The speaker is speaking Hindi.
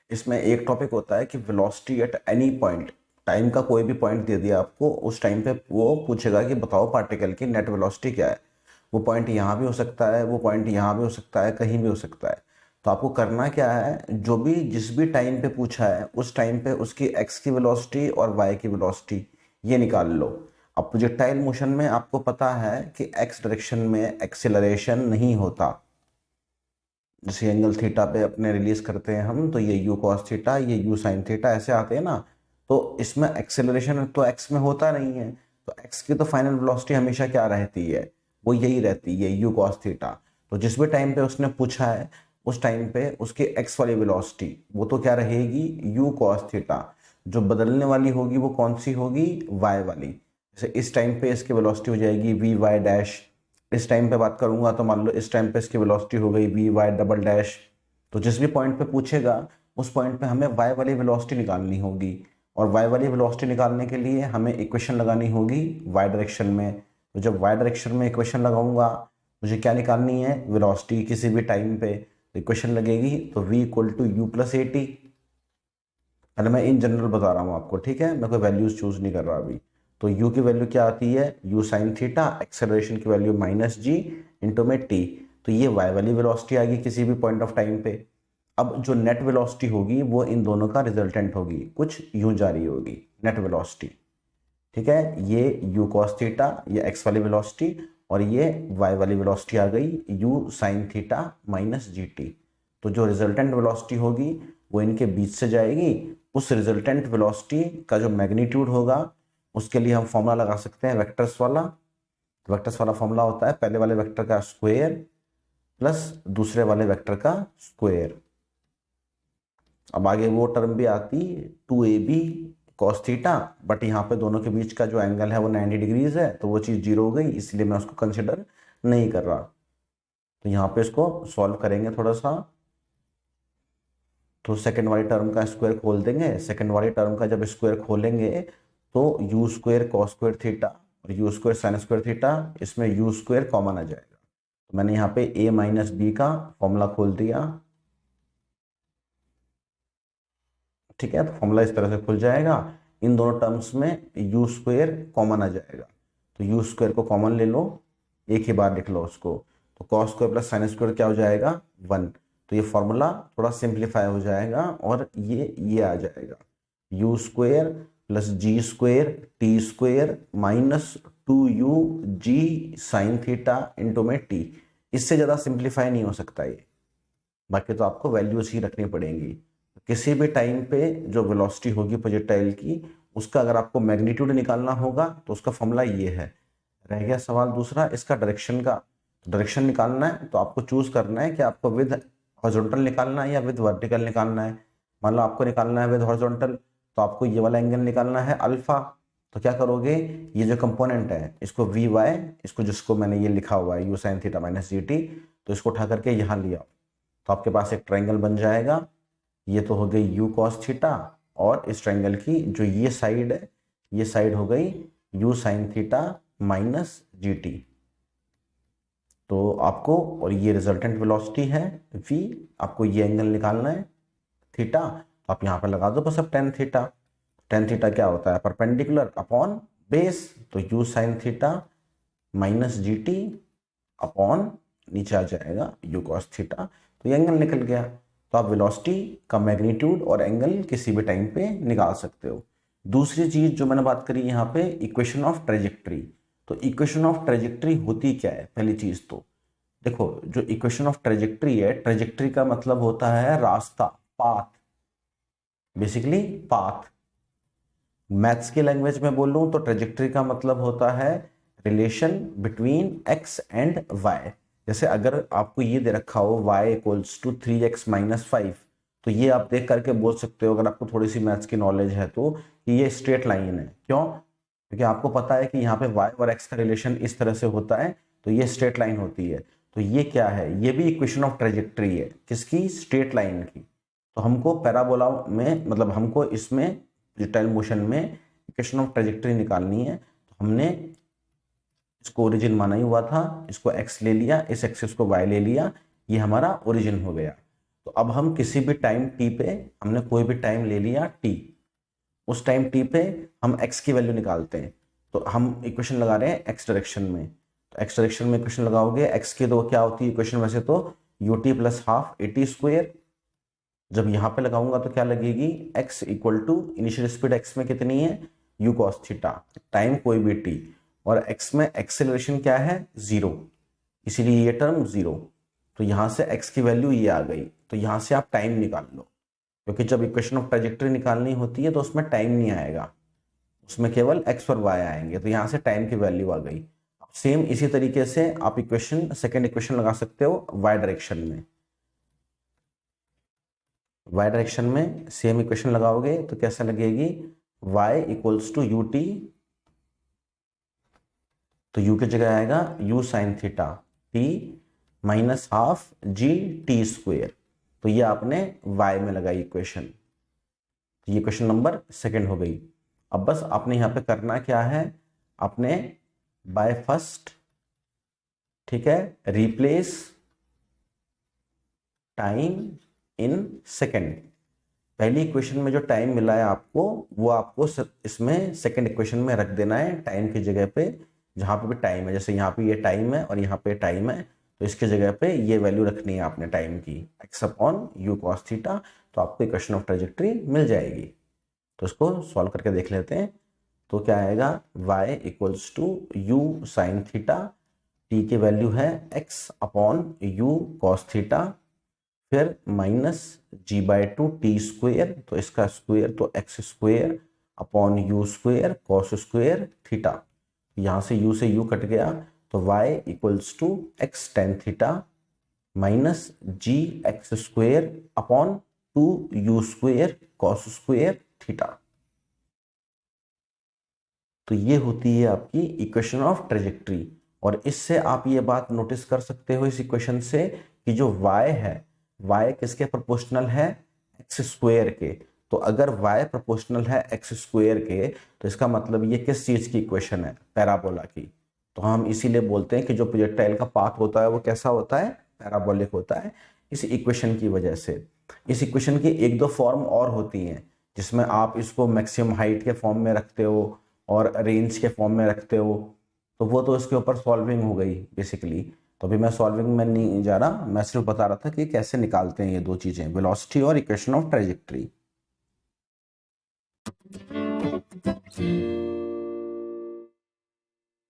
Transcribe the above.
इसमें एक टॉपिक होता है कि velocity at any point, time का कोई भी पॉइंट दे दिया आपको, उस टाइम पे वो पूछेगा कि बताओ पार्टिकल की नेट वेलोसिटी क्या है। वो पॉइंट यहाँ भी हो सकता है, वो पॉइंट यहाँ भी हो सकता है, कहीं भी हो सकता है। तो आपको करना क्या है, जो भी जिस भी टाइम पे पूछा है उस टाइम पे उसकी एक्स की वेलोसिटी और वाई की वेलोसिटी ये निकाल लो। अब प्रोजेक्टाइल मोशन में आपको पता है कि एक्स डायरेक्शन में एक्सेलरेशन नहीं होता। जैसे एंगल थीटा पे अपने रिलीज करते हैं हम, तो ये यू कॉस थीटा, ये यू साइन थीटा ऐसे आते हैं ना। तो इसमें एक्सेलरेशन तो एक्स में होता नहीं है, तो एक्स की तो फाइनल वेलोसिटी हमेशा क्या रहती है, वो यही रहती है यू कॉस थीटा। तो जिस भी टाइम पे उसने पूछा है उस टाइम पे उसकी एक्स वाली वेलोसिटी वो तो क्या रहेगी, यू कॉस थीटा। जो बदलने वाली होगी वो कौन सी होगी, वाई वाली। जैसे इस टाइम पे इसकी वेलोसिटी हो जाएगी वी वाई डैश। इस टाइम पे बात करूंगा तो मान लो इस टाइम पे इसकी वेलोसिटी हो गई वी वाई डबल डैश। तो जिस भी पॉइंट पे पूछेगा उस पॉइंट पे हमें वाई वाली वेलोसिटी निकालनी होगी, और वाई वाली वेलोसिटी निकालने के लिए हमें इक्वेशन लगानी होगी वाई डायरेक्शन में। तो जब वाई डायरेक्शन में इक्वेशन लगाऊंगा, मुझे क्या निकालनी है, वेलोसिटी किसी भी टाइम पे। इक्वेशन लगेगी तो v equal to u plus A T. अरे मैं इन जनरल बता रहा हूँ आपको, ठीक है, मैं कोई वैल्यूज चूज नहीं कर रहा अभी। तो u की वैल्यू क्या आती है, u साइन थीटा, एक्सेलरेशन की वैल्यू माइनस जी इंटू में टी। तो ये y वाली वेलोसिटी आ गई किसी भी पॉइंट ऑफ टाइम पे। अब जो नेट वेलोसिटी होगी वो इन दोनों का रिजल्टेंट होगी, कुछ यूं जारी होगी नेट वेलोसिटी। ठीक है, ये u cos थीटा, ये x वाली वेलोसिटी, और ये y वाली वेलोसिटी आ गई u sine theta minus G T. तो जो रिजल्टेंट वेलोसिटी होगी वो इनके बीच से जाएगी। उस रिजल्टेंट वेलोसिटी का जो मैग्नीट्यूड होगा उसके लिए हम फॉर्मूला लगा सकते हैं वेक्टर्स वाला। वेक्टर्स वाला फॉर्मूला होता है पहले वाले वेक्टर का स्क्वायर प्लस दूसरे वाले वेक्टर का स्क्वायर। अब आगे वो टर्म भी आती, two A B cos theta, but यहाँ पे दोनों के बीच का जो एंगल है वो 90 डिग्रीज है, तो वो चीज़ जीरो हो गई, इसलिए मैं उसको कंसिडर नहीं कर रहा। तो यहाँ पे इसको सॉल्व करेंगे थोड़ा सा। तो सेकेंड वाली टर्म का स्क्वायर खोल देंगे, सेकेंड वाली टर्म का जब स्क्वायर खोलेंगे तो U square cos square theta और U square sine square theta, इसमें यू स्क्वायर कॉमन आ जाएगा। तो मैंने यहाँ पे a माइनस बी का फॉर्मूला खोल दिया। ठीक है, तो फॉर्मूला इस तरह से खुल जाएगा। इन दोनों टर्म्स में यू स्क्वायर कॉमन आ जाएगा, तो यू स्क्वायर को कॉमन ले लो, एक ही बार लिख लो उसको। तो cos square plus sine square क्या हो जाएगा, 1। तो ये फॉर्मूला थोड़ा सिंप्लीफाई हो जाएगा और ये आ जाएगा u square plus g square t square minus 2u g sine theta into में टी। इससे ज़्यादा सिंप्लीफाई नहीं हो सकता ये, बाकी तो आपको वैल्यूज ही रखनी पड़ेंगी। किसी भी टाइम पे जो वेलोसिटी होगी प्रोजेक्टाइल की, उसका अगर आपको मैग्नीट्यूड निकालना होगा तो उसका फॉर्मूला ये है। रह गया सवाल दूसरा इसका डायरेक्शन का। डायरेक्शन निकालना है तो आपको चूज करना है कि आपको विद हॉरिजॉन्टल निकालना है या विद वर्टिकल निकालना है। मान लो आपको निकालना है विद हॉरिजॉन्टल, तो आपको ये वाला एंगल निकालना है अल्फा। तो क्या करोगे, ये जो कंपोनेंट है इसको वी वाई, इसको जिसको मैंने ये लिखा हुआ है you sine theta minus G T, तो इसको उठा करके यहाँ लिया, तो आपके पास एक ट्रायंगल बन जाएगा। ये तो हो गई यू कॉस थीटा, और इस ट्रायंगल की जो ये साइड है, ये साइड हो गई you sine theta minus G T. तो आपको, और ये रिजल्टेंट वेलोसिटी है v, आपको ये एंगल निकालना है थीटा। तो आप यहाँ पर लगा दो बस अब टेन थीटा। टेन थीटा क्या होता है, परपेंडिकुलर अपॉन बेस, तो you sine theta minus G T upon नीचे आ जाएगा यू कॉस थीटा। तो ये एंगल निकल गया। तो आप वेलोसिटी का मैग्नीट्यूड और एंगल किसी भी टाइम पे निकाल सकते हो। दूसरी चीज जो मैंने बात करी यहाँ पे, इक्वेशन ऑफ ट्रेजेक्ट्री। तो इक्वेशन ऑफ ट्रेजेक्ट्री होती क्या है, पहली चीज तो देखो, जो इक्वेशन ऑफ ट्रेजेक्ट्री है, ट्रेजेक्ट्री का मतलब होता है रास्ता, पाथ, बेसिकली पाथ। मैथ्स की लैंग्वेज में बोलूं तो ट्रेजेक्ट्री का मतलब होता है relation between x and y. जैसे अगर आपको ये दे रखा हो y equals to 3x minus 5, तो ये आप देख करके बोल सकते हो, अगर आपको थोड़ी सी मैथ्स की नॉलेज है तो, कि ये स्ट्रेट लाइन है। क्यों, क्योंकि आपको पता है कि यहाँ पे y और x का रिलेशन इस तरह से होता है, तो ये स्ट्रेट लाइन होती है। तो ये क्या है, ये भी इक्वेशन ऑफ ट्रेजेक्ट्री है, किसकी, स्ट्रेट लाइन की। तो हमको पैराबोला में, मतलब हमको इसमें प्रोजेक्टाइल मोशन में इक्वेशन ऑफ ट्रेजेक्ट्री निकालनी है। तो हमने इसको ओरिजिन माना ही हुआ था, इसको x ले लिया, इस एक्सिस को y ले लिया, ये हमारा ओरिजिन हो गया। तो अब हम किसी भी टाइम टी पे, हमने कोई भी टाइम ले लिया टी, उस टाइम टी पे हम एक्स की वैल्यू निकालते हैं। तो हम इक्वेशन लगा रहे हैं एक्स डायरेक्शन में, तो एक्स डायरेक्शन में इक्वेशन लगाओगे, एक्स की तो क्या होती है इक्वेशन वैसे तो u t plus half a t square. जब यहाँ पे लगाऊंगा तो क्या लगेगी, x equal to initial speed x में कितनी है, यू कॉस थीटा, टाइम कोई भी टी, और एक्स में एक्सेलरेशन क्या है, जीरो, इसीलिए ये टर्म जीरो। तो यहाँ से एक्स की वैल्यू ये आ गई, तो यहाँ से आप टाइम निकाल लो, क्योंकि जब इक्वेशन ऑफ ट्रेजेक्टरी निकालनी होती है तो उसमें टाइम नहीं आएगा, उसमें केवल एक्स और वाई आएंगे, तो यहाँ से टाइम की वैल्यू आ गई। सेम इसी तरीके से आप इक्वेशन, सेकेंड इक्वेशन लगा सकते हो वाई डायरेक्शन में। वाई डायरेक्शन में सेम इक्वेशन लगाओगे तो कैसा लगेगी, y equals to u t, तो u की जगह आएगा u sine theta t minus half g t square. तो ये आपने y में लगाई इक्वेशन, तो ये क्वेश्चन नंबर सेकंड हो गई। अब बस आपने यहाँ पे करना क्या है, आपने बाय फर्स्ट, ठीक है, रिप्लेस टाइम इन सेकेंड। पहली इक्वेशन में जो टाइम मिला है आपको, वो आपको इसमें सेकंड इक्वेशन में रख देना है टाइम की जगह पे, जहां पे भी टाइम है, जैसे यहाँ पे ये टाइम है और यहाँ पे टाइम है, तो इसके जगह पे ये वैल्यू रखनी है आपने टाइम की, x upon U cos theta, तो आपको इक्वेशन ऑफ ट्रेजेक्टरी मिल जाएगी। तो इसको सॉल्व करके देख लेते हैं। तो क्या आएगा, y equals to U sine theta, t की वैल्यू है x upon U cos theta, फिर minus G by two T square, तो इसका स्क्वेयर तो X square upon U square cos square theta, यहाँ से u से u कट गया, तो y equals to X tan theta minus G X square upon two U square cos square theta. तो ये होती है आपकी इक्वेशन ऑफ ट्रेजेक्टरी। और इससे आप ये बात नोटिस कर सकते हो इस इक्वेशन से कि जो y है, y किसके प्रोपोर्शनल है, एक्स स्क्वेयर के। तो अगर y प्रोपोर्शनल है एक्स स्क्वेयर के, तो इसका मतलब ये किस चीज की इक्वेशन है, पैराबोला की। तो हम इसीलिए बोलते हैं कि जो प्रोजेक्टाइल का पाथ होता है वो कैसा होता है, पैराबोलिक होता है, इस इक्वेशन की वजह से। इस इक्वेशन की एक दो फॉर्म और होती हैं, जिसमें आप इसको मैक्सिमम हाइट के फॉर्म में रखते हो और रेंज के फॉर्म में रखते हो, तो वो तो इसके ऊपर सॉल्विंग हो गई बेसिकली। तो अभी मैं सॉल्विंग में नहीं जा रहा, मैं सिर्फ बता रहा था कि कैसे निकालते हैं ये दो चीजें, वेलोसिटी और इक्वेशन ऑफ ट्रेजेक्टरी।